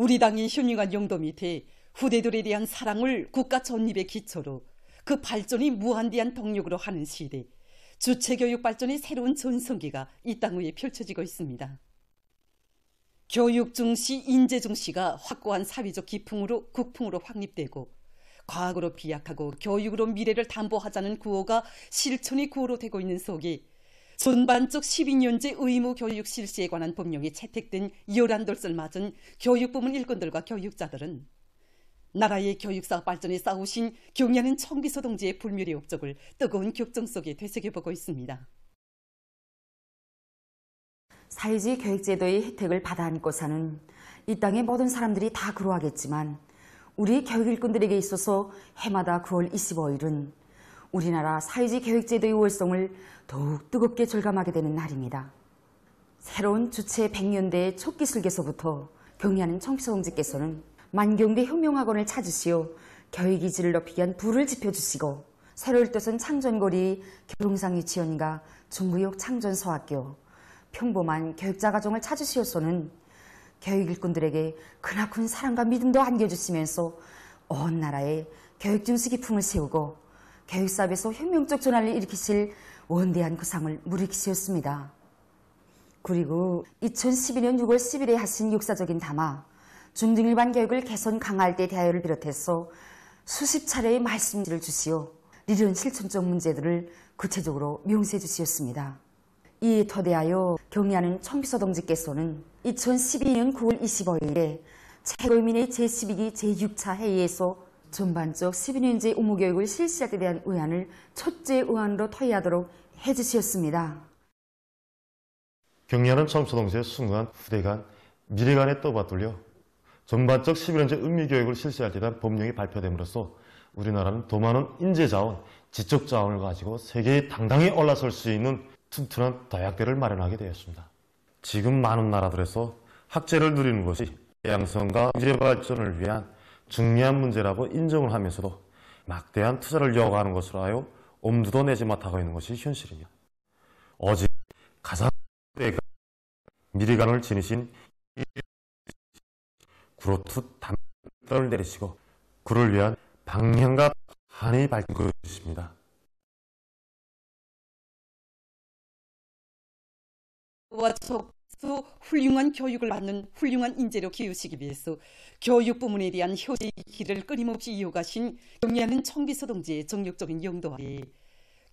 우리 당이 흉흉한 용도 밑에 후대들에 대한 사랑을 국가 존립의 기초로 그 발전이 무한대한 동력으로 하는 시대, 주체교육 발전의 새로운 전성기가 이 땅 위에 펼쳐지고 있습니다. 교육 중시, 인재 중시가 확고한 사회적 기풍으로 국풍으로 확립되고 과거로 비약하고 교육으로 미래를 담보하자는 구호가 실천의 구호로 되고 있는 속에 전반적 12년제 의무 교육 실시에 관한 법령이 채택된 11돌을 맞은 교육부문 일꾼들과 교육자들은 나라의 교육사업 발전에 싸우신 경의하는 청비서 동지의 불멸의 업적을 뜨거운 격정 속에 되새겨보고 있습니다. 사회주의 교육제도의 혜택을 받아 안고 사는 이 땅의 모든 사람들이 다 그러하겠지만 우리 교육일꾼들에게 있어서 해마다 9월 25일은 우리나라 사회주의 교육제도의 월성을 더욱 뜨겁게 절감하게 되는 날입니다. 새로운 주체 100년대의 첫 기술께서부터 경의하는 청비서 동지께서는 만경대 혁명학원을 찾으시어 교육 이질을 높이기 위한 불을 지펴주시고 새로울 뜻은 창전거리 교롱상 유치원과 중구역 창전서학교 평범한 교육자 가정을 찾으시어서는 교육 일꾼들에게 크나큰 사랑과 믿음도 안겨주시면서 온 나라에 교육 중시 기풍을 세우고 교육사업에서 혁명적 전환을 일으키실 원대한 구상을 물이키셨습니다. 그리고 2012년 6월 10일에 하신 역사적인 담화 중등일반 교육을 개선 강화할 때 대하여를 비롯해서 수십 차례의 말씀지를 주시어 이런 실천적 문제들을 구체적으로 명시해 주시었습니다. 이에 토대하여 경의하는 청비서 동지께서는 2012년 9월 25일에 최고인민의 제12기 제6차 회의에서 전반적 12년제 의무교육을 실시할 때 대한 의안을 첫째 의안으로 토의하도록 해주셨습니다. 경의하는 청비서 동지의 숭고한 후대간, 미래간에 떠받들려 전반적 11년제 의무교육을 실시할 때 대한 법령이 발표됨으로써 우리나라는 더 많은 인재자원, 지적자원을 가지고 세계에 당당히 올라설 수 있는 튼튼한 도약대를 마련하게 되었습니다. 지금 많은 나라들에서 학제를 누리는 것이 양성과 경제 발전을 위한 중요한 문제라고 인정을 하면서도 막대한 투자를 요구하는 것으로 하여 엄두도 내지 못하고 있는 것이 현실입니다. 오직 가장 미래관을 지니신 구로투 담을 내리시고 그를 위한 방향과 한이 밝힌 것입니다. 와 촉수 훌륭한 교육을 받는 훌륭한 인재로 키우시기 위해서 교육 부문에 대한 효제의 길을 끊임없이 이어가신 경의하는 청비서 동지의 정력적인 용도에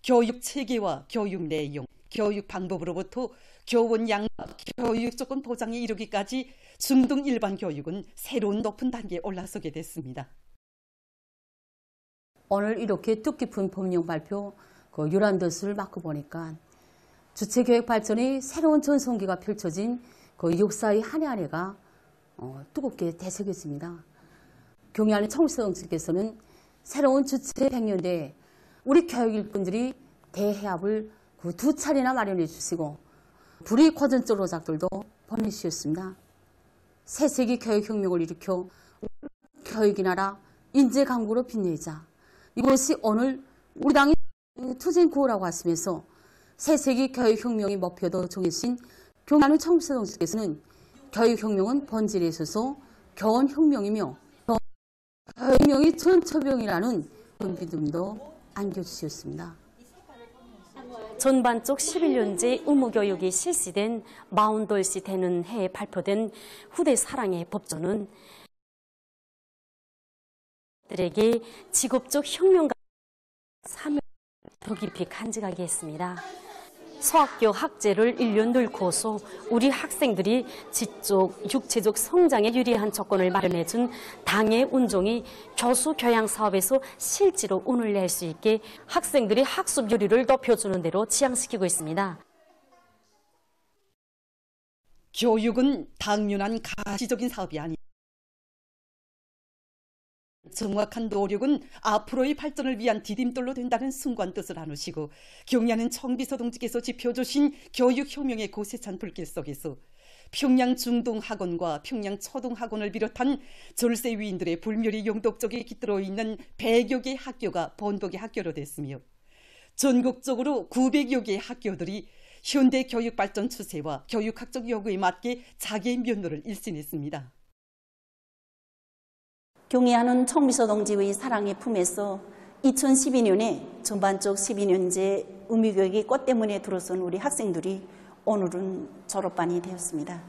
교육 체계와 교육 내용, 교육 방법으로부터 교원 양립, 교육 조건 보장에 이르기까지 중등 일반 교육은 새로운 높은 단계에 올라서게 됐습니다. 오늘 이렇게 뜻깊은 법령 발표 유란 뜻을 맡고 보니까 주체교육 발전의 새로운 전성기가 펼쳐진 역사의 한 해 한 해가 뜨겁게 되새겼습니다. 경의하는 청비서 동지께서는 새로운 주체 100년대에 우리 교육일꾼들이 대해합을 2차례나 마련해 주시고 불의 고전적 로작들도 보내주셨습니다. 새세기 교육혁명을 일으켜 교육이 나라 인재 강국으로 빛내자. 이것이 오늘 우리 당이 투쟁 구호라고 하시면서 새세기 교육혁명의 목표도 정해진 경의하는 청비서 동지께서는 교육혁명은 본질에 있어서 교원혁명이며 교육혁명이 전초병이라는 믿음도 안겨주셨습니다. 전반적 11년제 의무교육이 실시된 40돌씩 되는 해에 발표된 후대 사랑의 법조는 들에게 직업적 혁명과 사명을 더 깊이 간직하게 했습니다. 소학교 학제를 1년 늘고서 우리 학생들이 지적, 육체적 성장에 유리한 조건을 마련해준 당의 운종이 교수 교양 사업에서 실제로 운을 낼 수 있게 학생들이 학습 효율을 높여주는 대로 지향시키고 있습니다. 교육은 당면한 가시적인 사업이 아니다. 정확한 노력은 앞으로의 발전을 위한 디딤돌로 된다는 숭고한 뜻을 나누시고 경의하는 청비서 동지께서 지펴주신 교육혁명의 고세찬 불길 속에서 평양 중동학원과 평양 초동학원을 비롯한 절세 위인들의 불멸의 용독적에 깃들어 있는 100여 개의 학교가 본독의 학교로 됐으며 전국적으로 900여 개의 학교들이 현대 교육 발전 추세와 교육학적 요구에 맞게 자기의 면모를 일신했습니다. 경애하는 총비서 동지의 사랑의 품에서 2012년에 전반적 12년제 의무교육이 꽃 때문에 들어선 우리 학생들이 오늘은 졸업반이 되었습니다.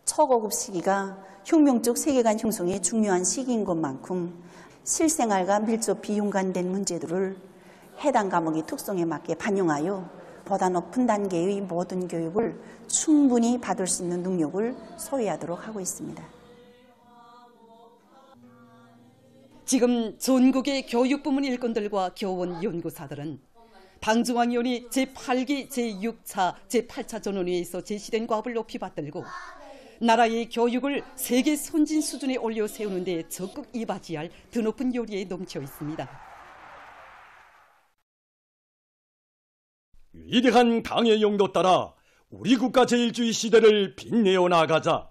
초고급 시기가 혁명적 세계관 형성에 중요한 시기인 것만큼 실생활과 밀접히 연관된 문제들을 해당 과목의 특성에 맞게 반영하여 보다 높은 단계의 모든 교육을 충분히 받을 수 있는 능력을 소유하도록 하고 있습니다. 지금 전국의 교육부문 일꾼들과 교원 연구사들은 당중앙위원회 제8기 제6차 제8차 전원회의에서 제시된 과업을 높이 받들고 나라의 교육을 세계 선진 수준에 올려 세우는 데 적극 이바지할 드높은 요리에 넘쳐 있습니다. 위대한 강의 용도 따라 우리 국가 제일주의 시대를 빛내어 나가자.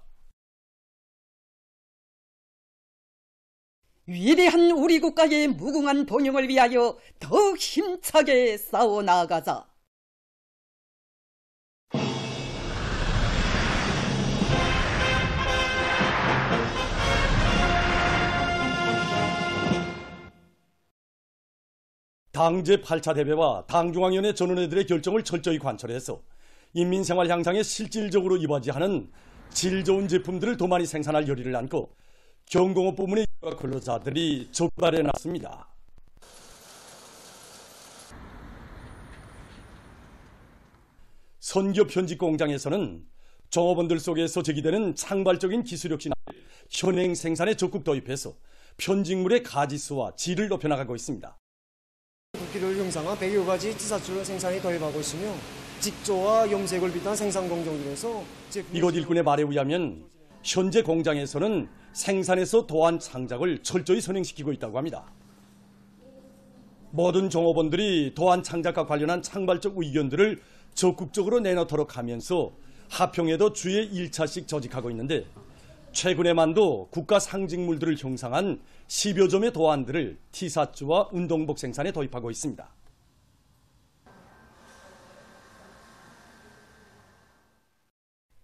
위대한 우리 국가의 무궁한 번영을 위하여 더욱 힘차게 싸워 나가자. 당 제8차 대회와 당중앙위원회 전원회들의 결정을 철저히 관철해서 인민생활 향상에 실질적으로 이바지하는 질 좋은 제품들을 더 많이 생산할 열의를 안고 경공업 부문의 근로자들이 적발해 놨습니다. 선교 편집 공장에서는 종업원들 속에서 제기되는 창발적인 기술력 진화를 현행 생산에 적극 도입해서 편직물의 가지수와 질을 높여나가고 있습니다. 국기를 형상한 100여 가지 지사출 생산에 도입하고 있으며 직조와 염색을 비롯한 생산 공정들에서 이곳 일꾼의 말에 의하면 현재 공장에서는 생산에서 도안 창작을 철저히 선행시키고 있다고 합니다. 모든 종업원들이 도안 창작과 관련한 창발적 의견들을 적극적으로 내놓도록 하면서 하평에도 주에 1차씩 조직하고 있는데 최근에만도 국가 상징물들을 형상한 10여 점의 도안들을 티셔츠와 운동복 생산에 도입하고 있습니다.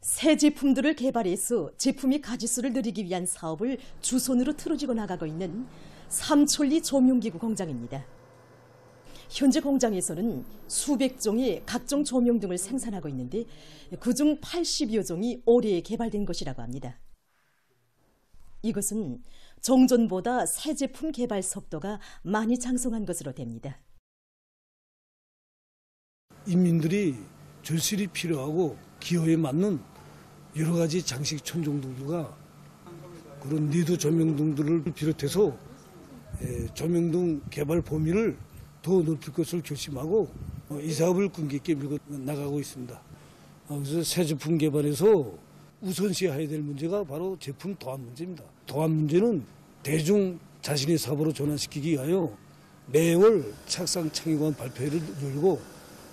새 제품들을 개발해서 제품의 가짓수를 늘리기 위한 사업을 주손으로 틀어지고 나가고 있는 삼천리 조명기구 공장입니다. 현재 공장에서는 수백 종의 각종 조명 등을 생산하고 있는데 그중 80여 종이 올해 개발된 것이라고 합니다. 이것은 정전보다 새 제품 개발 속도가 많이 장성한 것으로 됩니다. 인민들이 절실히 필요하고 기호에 맞는 여러 가지 장식 천정등들과 그런 니드 조명등들을 비롯해서 조명등 개발 범위를 더 높일 것을 결심하고 이 사업을 끈기 있게 밀고 나가고 있습니다. 그래서 새 제품 개발에서 우선시해야 될 문제가 바로 제품 도안 문제입니다. 도안 문제는 대중 자신의 사업으로 전환시키기 위하여 매월 착상 창의관 발표회를 열고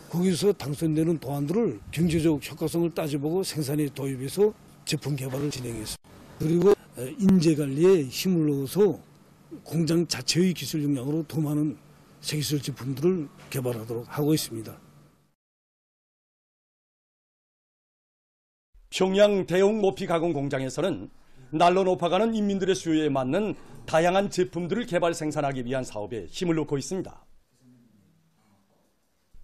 거기서 당선되는 도안들을 경제적 효과성을 따져보고 생산에 도입해서 제품 개발을 진행했습니다. 그리고 인재관리에 힘을 넣어서 공장 자체의 기술 역량으로 더 많은 새기술 제품들을 개발하도록 하고 있습니다. 평양 대형 모피 가공 공장에서는 날로 높아가는 인민들의 수요에 맞는 다양한 제품들을 개발 생산하기 위한 사업에 힘을 놓고 있습니다.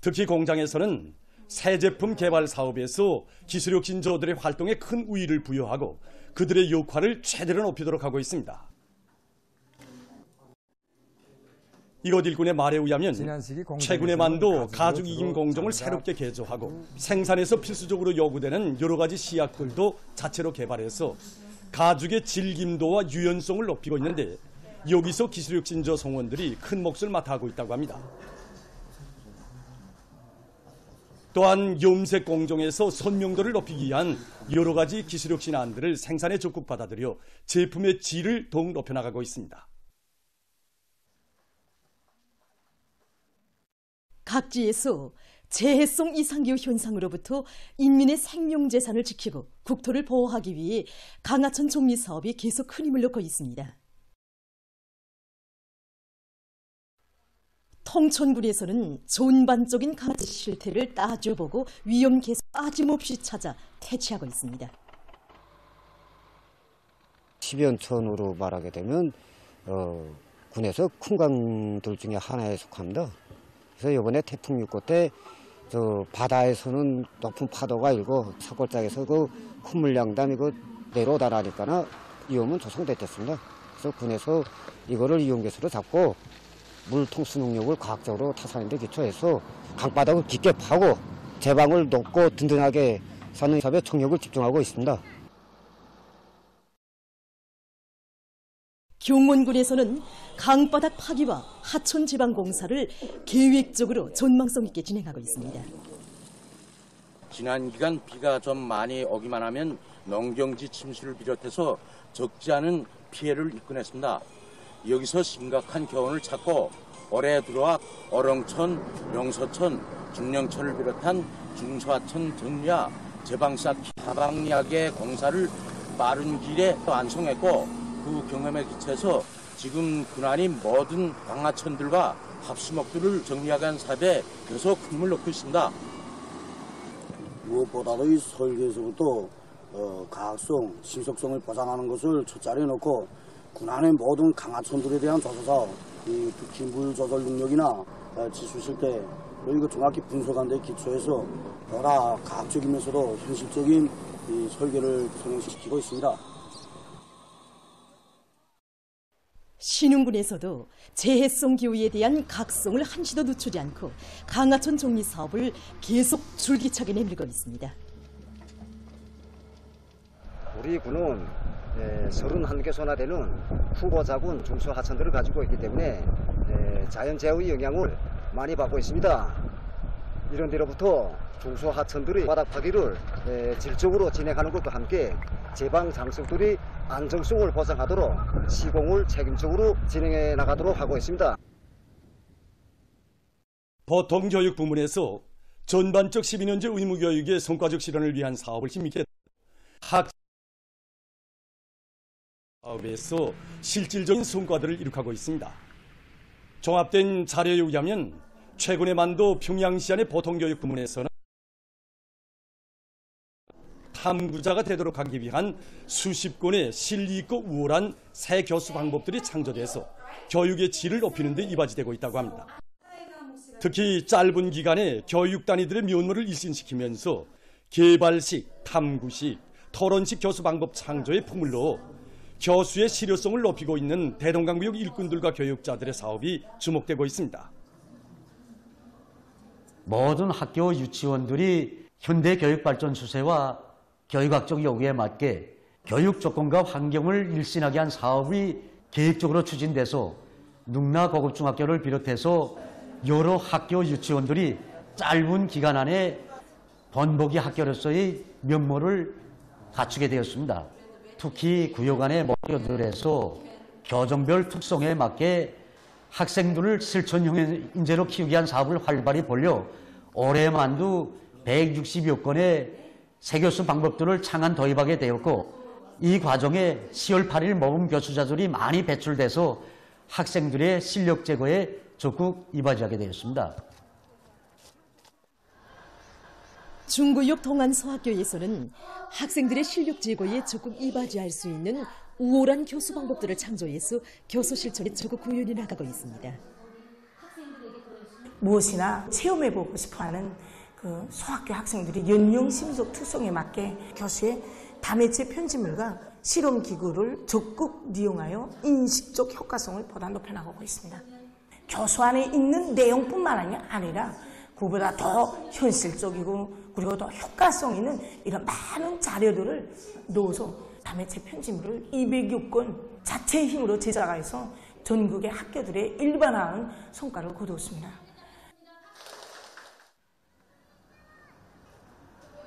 특히 공장에서는 새 제품 개발 사업에서 기술혁신 저들의 활동에 큰 우위를 부여하고 그들의 역할을 최대로 높이도록 하고 있습니다. 이곳 일꾼의 말에 의하면 최근에만도 가죽 이김 공정을 새롭게 개조하고 생산에서 필수적으로 요구되는 여러 가지 시약들도 자체로 개발해서 가죽의 질김도와 유연성을 높이고 있는데 여기서 기술혁신저 성원들이 큰 몫을 맡아 하고 있다고 합니다. 또한 염색 공정에서 선명도를 높이기 위한 여러 가지 기술혁신 안들을 생산에 적극 받아들여 제품의 질을 더욱 높여나가고 있습니다. 각지에서 재해성 이상기후 현상으로부터 인민의 생명재산을 지키고 국토를 보호하기 위해 강하천 정리 사업이 계속 큰 힘을 넣고 있습니다. 통천군에서는 전반적인 가지 실태를 따져보고 위험 개선 빠짐없이 찾아 퇴치하고 있습니다. 십연천으로 말하게 되면 군에서 큰 강들 중에 하나에 속합니다. 그래서 이번에 태풍 6호 때 바다에서는 높은 파도가 일고 사골장에서 그 큰 물량담 이거 내려오다 나니까는 위험은 조성됐습니다. 그래서 군에서 이거를 이용개수로 잡고 물통 수능력을 과학적으로 타산하는 데 기초해서 강바닥을 깊게 파고 제방을 높고 든든하게 사는 사업에 총력을 집중하고 있습니다. 경원군에서는 강바닥 파기와 하천 제방 공사를 계획적으로 전망성 있게 진행하고 있습니다. 지난 기간 비가 좀 많이 오기만 하면 농경지 침수를 비롯해서 적지 않은 피해를 입건했습니다. 여기서 심각한 교훈을 찾고 올해 들어와 어렁천, 명서천, 중령천을 비롯한 중소하천 정리와 제방쌓기 하방약의 공사를 빠른 길에 완성했고 그 경험에 기초해서 지금 군안이 모든 강하천들과 합수목들을 정리하기 위한 사업에 계속 힘을 넣고 있습니다. 무엇보다도 이 설계에서부터 과학성, 신속성을 보장하는 것을 첫자리에 놓고 군안의 모든 강하천들에 대한 조사사업, 특히 물 조절 능력이나 지수 실태 이거 정확히 분석한 데 기초해서 보다 과학적이면서도 현실적인 이 설계를 선행시키고 있습니다. 신흥군에서도 재해성 기후에 대한 각성을 한시도 늦추지 않고 강하천 정리 사업을 계속 줄기차게 내밀고 있습니다. 우리 군은 31개소나 되는 후보 작은 중소하천들을 가지고 있기 때문에 자연재해의 영향을 많이 받고 있습니다. 이런 데로부터 중소하천들의 바닥 파기를 질적으로 진행하는 것과 함께 제방 장소들이 안정성을 보장하도록 시공을 책임적으로 진행해 나가도록 하고 있습니다. 보통교육 부문에서 전반적 12년제 의무교육의 성과적 실현을 위한 사업을 힘있게 사업에서 실질적인 성과들을 이룩하고 있습니다. 종합된 자료에 의하면 최근에 만도 평양시안의 보통교육 부문에서는 탐구자가 되도록 하기 위한 수십 건의 실리 있고 우월한 새 교수 방법들이 창조돼서 교육의 질을 높이는 데 이바지되고 있다고 합니다. 특히 짧은 기간에 교육 단위들의 면모를 일신시키면서 개발식, 탐구식, 토론식 교수 방법 창조에 품을 넣어 교수의 실효성을 높이고 있는 대동강구역 일꾼들과 교육자들의 사업이 주목되고 있습니다. 모든 학교 유치원들이 현대 교육 발전 추세와 교육학적 요구에 맞게 교육 조건과 환경을 일신하게 한 사업이 계획적으로 추진돼서 능라 고급중학교를 비롯해서 여러 학교 유치원들이 짧은 기간 안에 번복이 학교로서의 면모를 갖추게 되었습니다. 특히 구역 안의 학교들에서 교정별 특성에 맞게 학생들을 실천형 인재로 키우기 위한 사업을 활발히 벌려 올해 만두 160여 건의 새교수 방법들을 창안 도입하게 되었고 이 과정에 10월 8일 모범 교수자들이 많이 배출돼서 학생들의 실력 제고에 적극 이바지하게 되었습니다. 중구역 동안서학교에서는 학생들의 실력 제고에 적극 이바지할 수 있는 우월한 교수 방법들을 창조해서 교수 실천에 적극 구현해 나가고 있습니다. 무엇이나 체험해보고 싶어하는 그 소학교 학생들이 연령 심리적 특성에 맞게 교수의 다매체 편집물과 실험기구를 적극 이용하여 인식적 효과성을 보다 높여나가고 있습니다. 교수 안에 있는 내용뿐만 아니라 그보다 더 현실적이고 그리고 더 효과성 있는 이런 많은 자료들을 넣어서 다매체 편집물을 200여 건 자체의 힘으로 제작해서 전국의 학교들에 일반화한 성과를 거두었습니다.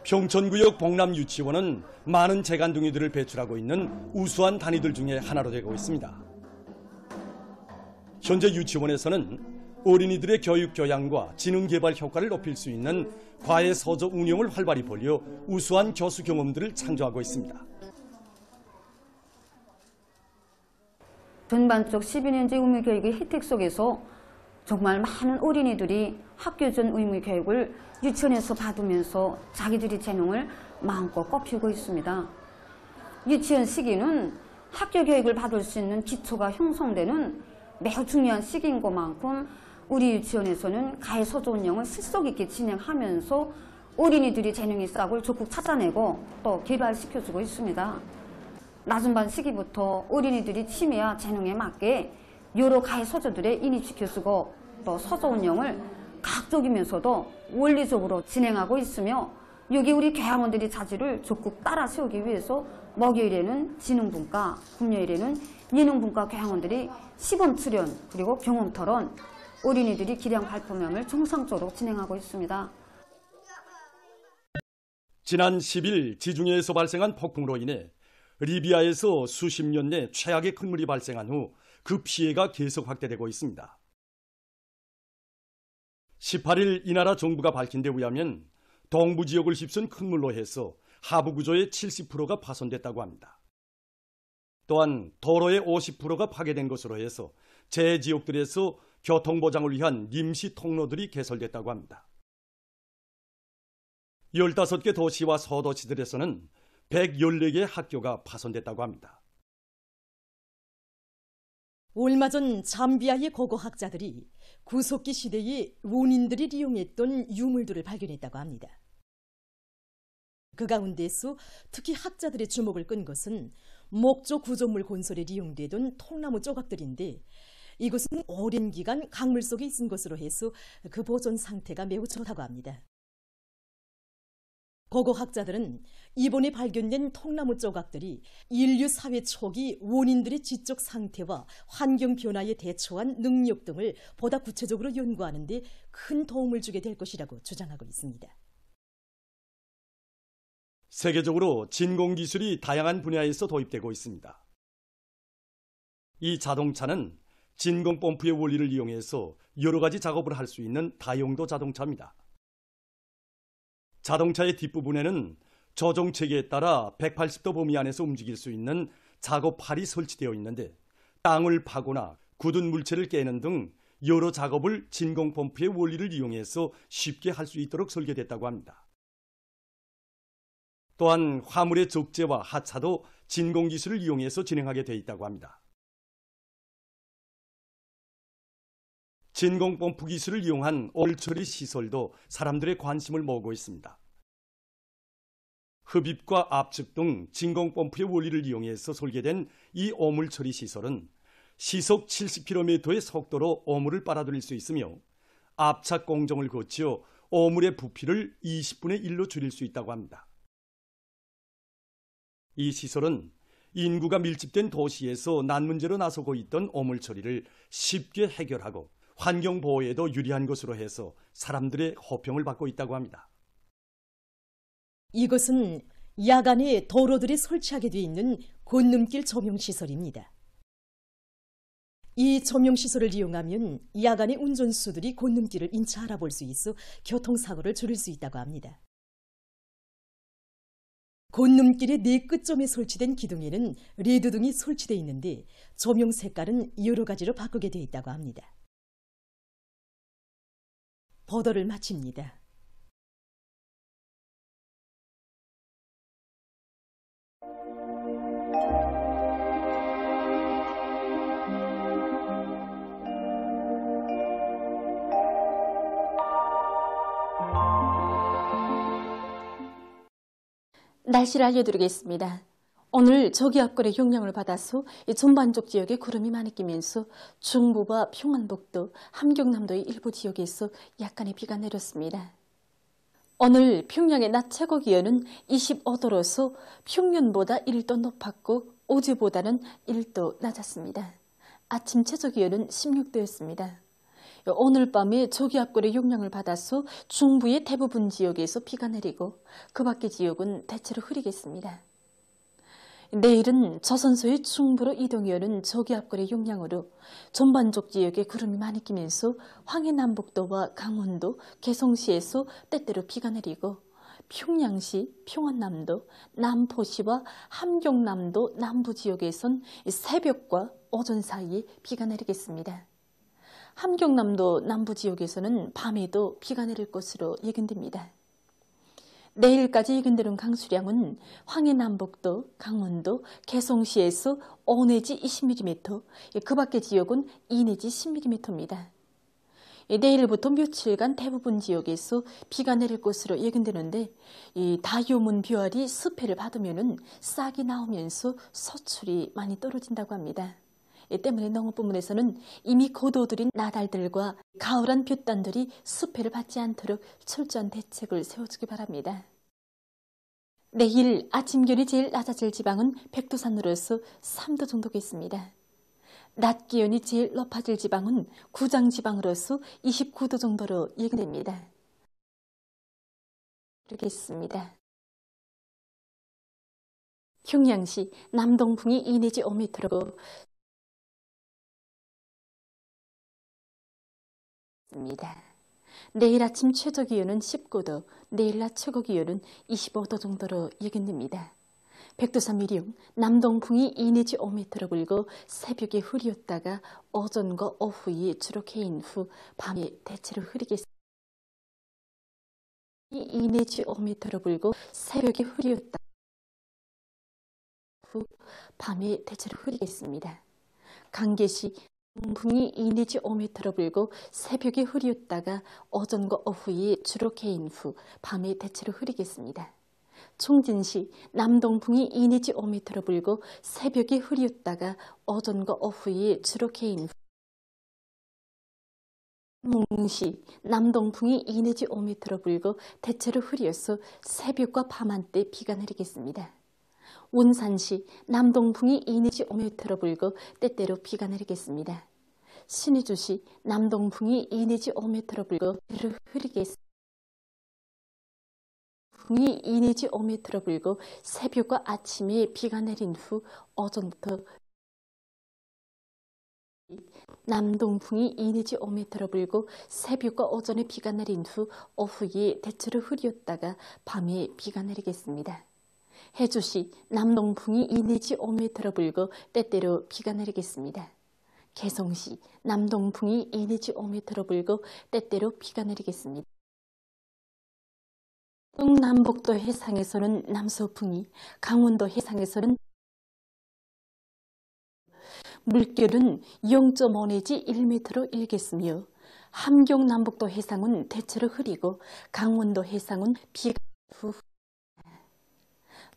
평촌구역 봉남유치원은 많은 재간둥이들을 배출하고 있는 우수한 단위들 중에 하나로 되고 있습니다. 현재 유치원에서는 어린이들의 교육 교양과 지능 개발 효과를 높일 수 있는 과외 서적 운영을 활발히 벌여 우수한 교수 경험들을 창조하고 있습니다. 전반적 12년제 의무교육의 혜택 속에서 정말 많은 어린이들이 학교 전 의무교육을 유치원에서 받으면서 자기들의 재능을 마음껏 꽃피우고 있습니다. 유치원 시기는 학교 교육을 받을 수 있는 기초가 형성되는 매우 중요한 시기인 것만큼 우리 유치원에서는 가해 서조 운영을 실속 있게 진행하면서 어린이들이 재능의 싹을 적극 찾아내고 또 개발시켜주고 있습니다. 낮은 반 시기부터 어린이들이 취미와 재능에 맞게 여러 가해 서조들에 인입시켜주고 또 서조 운영을 과학적이면서도 원리적으로 진행하고 있으며 여기 우리 교양원들이 자질을 적극 따라 세우기 위해서 목요일에는 지능분과, 금요일에는 예능분과 교양원들이 시범 출연 그리고 경험 토론, 어린이들이 기량 발표 모임을 정상적으로 진행하고 있습니다. 지난 10일 지중해에서 발생한 폭풍으로 인해 리비아에서 수십 년 내 최악의 큰 물이 발생한 후 그 피해가 계속 확대되고 있습니다. 18일 이 나라 정부가 밝힌 데 의하면 동부 지역을 휩쓴 큰 물로 해서 하부 구조의 70%가 파손됐다고 합니다. 또한 도로의 50%가 파괴된 것으로 해서 재지역들에서 교통보장을 위한 임시 통로들이 개설됐다고 합니다. 15개 도시와 소도시들에서는 114개의 학교가 파손됐다고 합니다. 얼마 전 잠비아의 고고학자들이 구석기 시대에 원인들이 이용했던 유물들을 발견했다고 합니다. 그 가운데서 특히 학자들의 주목을 끈 것은 목조 구조물 건설에 이용되던 통나무 조각들인데 이것은 오랜 기간 강물 속에 있은 것으로 해서 그 보존 상태가 매우 좋다고 합니다. 고고학자들은 이번에 발견된 통나무 조각들이 인류 사회 초기 원인들의 지적 상태와 환경 변화에 대처한 능력 등을 보다 구체적으로 연구하는 데 큰 도움을 주게 될 것이라고 주장하고 있습니다. 세계적으로 진공기술이 다양한 분야에서 도입되고 있습니다. 이 자동차는 진공펌프의 원리를 이용해서 여러 가지 작업을 할 수 있는 다용도 자동차입니다. 자동차의 뒷부분에는 조종체계에 따라 180도 범위 안에서 움직일 수 있는 작업팔이 설치되어 있는데 땅을 파거나 굳은 물체를 깨는 등 여러 작업을 진공펌프의 원리를 이용해서 쉽게 할 수 있도록 설계됐다고 합니다. 또한 화물의 적재와 하차도 진공기술을 이용해서 진행하게 돼 있다고 합니다. 진공펌프 기술을 이용한 오물처리 시설도 사람들의 관심을 모으고 있습니다. 흡입과 압축 등 진공펌프의 원리를 이용해서 설계된 이 오물처리 시설은 시속 70km의 속도로 오물을 빨아들일 수 있으며 압착 공정을 거쳐 오물의 부피를 20분의 1로 줄일 수 있다고 합니다. 이 시설은 인구가 밀집된 도시에서 난문제로 나서고 있던 오물 처리를 쉽게 해결하고 환경 보호에도 유리한 것으로 해서 사람들의 호평을 받고 있다고 합니다. 이것은 야간에 도로들에 설치하게 돼 있는 건넌길 조명시설입니다. 이 조명시설을 이용하면 야간에 운전수들이 건넌길을 인차 알아볼 수 있어 교통사고를 줄일 수 있다고 합니다. 건넌길의 네 끝점에 설치된 기둥에는 레드등이 설치되어 있는데 조명 색깔은 여러 가지로 바꾸게 되어 있다고 합니다. 보도를 마칩니다. 날씨를 알려드리겠습니다. 오늘 저기압골의 영향을 받아서 전반적 지역에 구름이 많이 끼면서 중부와 평안북도, 함경남도의 일부 지역에서 약간의 비가 내렸습니다. 오늘 평양의 낮 최고 기온은 25도로서 평년보다 1도 높았고 어제보다는 1도 낮았습니다. 아침 최저 기온은 16도였습니다. 오늘 밤에 저기압골의 영향을 받아서 중부의 대부분 지역에서 비가 내리고 그 밖의 지역은 대체로 흐리겠습니다. 내일은 저선소의 중부로 이동해오는 저기압골의 영향으로 전반적 지역에 구름이 많이 끼면서 황해남북도와 강원도, 개성시에서 때때로 비가 내리고 평양시, 평안남도, 남포시와 함경남도 남부 지역에선 새벽과 오전 사이에 비가 내리겠습니다. 함경남도 남부 지역에서는 밤에도 비가 내릴 것으로 예견됩니다. 내일까지 예견되는 강수량은 황해남북도, 강원도, 개성시에서 5 내지 20mm, 그 밖의 지역은 2 내지 10mm입니다. 내일부터 며칠간 대부분 지역에서 비가 내릴 것으로 예견되는데 이 다요문 벼알이 습해를 받으면 싹이 나오면서 서출이 많이 떨어진다고 합니다. 이 때문에 농업부문에서는 이미 거둬들인 나달들과 가을한 볕단들이 습해를 받지 않도록 철저한 대책을 세워주기 바랍니다. 내일 아침 기온이 제일 낮아질 지방은 백두산으로서 3도 정도겠습니다. 낮 기온이 제일 높아질 지방은 구장지방으로서 29도 정도로 예견됩니다. 그러겠습니다. 평양시 남동풍이 2 내지 5m로 내일 아침 최저 기온은 19도, 내일 낮 최고 기온은 25도 정도로 예견됩니다. 백두산 미령 남동풍이 2 내지 5m로 불고 새벽에 흐리었다가 오전과 오후에 주로 개인 후 밤에 대체로 흐리겠습니다. 2 내지 5m로 불고 새벽에 흐리었다가 후 밤에 대체로 흐리겠습니다. 강계시 동풍이 2 내지 5m로 불고 새벽에 흐리었다가 오전과 오후에 주로 개인 후 밤에 대체로 흐리겠습니다. 총진시 남동풍이 2 내지 5m로 불고 새벽에 흐리었다가 오전과 오후에 주로 개인 후 몽시 남동풍이 2 내지 5m로 불고 대체로 흐려서 새벽과 밤한때 비가 내리겠습니다. 원산시 남동풍이 2 내지 5m로 불고 때때로 비가 내리겠습니다. 신의주시 남동풍이 2 내지 5m로 불고 때때로 흐리겠습니다. 풍이 2 내지 5m로 불고 새벽과 아침에 비가 내린 후 오전부터 남동풍이 2 내지 5m로 불고 새벽과 오전에 비가 내린 후 오후에 대체로 흐렸다가 밤에 비가 내리겠습니다. 해주시 남동풍이 2 내지 5m로 불고 때때로 비가 내리겠습니다. 개성시 남동풍이 2 내지 5m로 불고 때때로 비가 내리겠습니다. 동남북도 해상에서는 남서풍이, 강원도 해상에서는 물결은 0.5 내지 1m로 일겠으며 함경 남북도 해상은 대체로 흐리고 강원도 해상은 비가 후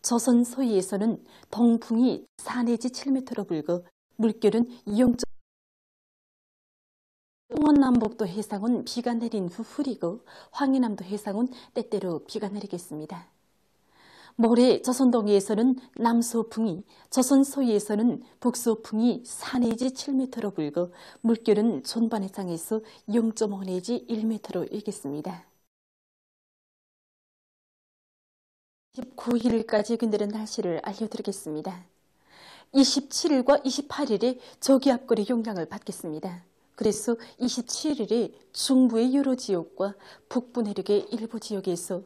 조선 서해에서는 동풍이 4 내지 7m로 불고 물결은 0. 동원남북도 해상은 비가 내린 후 흐리고 황해남도 해상은 때때로 비가 내리겠습니다. 모레 조선동해에서는 남서풍이, 조선 서해에서는 북서풍이 4 내지 7m로 불고 물결은 전반해상에서 0.5 내지 1m로 일겠습니다. 29일까지 예견되는 날씨를 알려드리겠습니다. 27일과 28일에 저기압골의 영향을 받겠습니다. 그래서 27일에 중부의 여러 지역과 북부 내륙의 일부 지역에서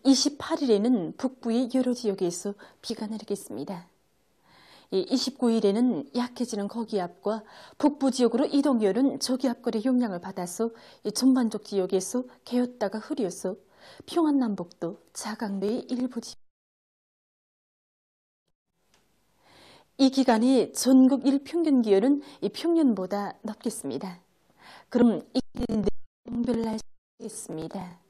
28일에는 북부의 여러 지역에서 비가 내리겠습니다. 29일에는 약해지는 거기압과 북부 지역으로 이동해오는 저기압골의 영향을 받아서 전반적 지역에서 개었다가 흐려서 평안남북도, 자강도의 일부 지역 이 기간에 전국 일평균 기온은 평년보다 높겠습니다. 그럼 이 기간에 별날 있습니다.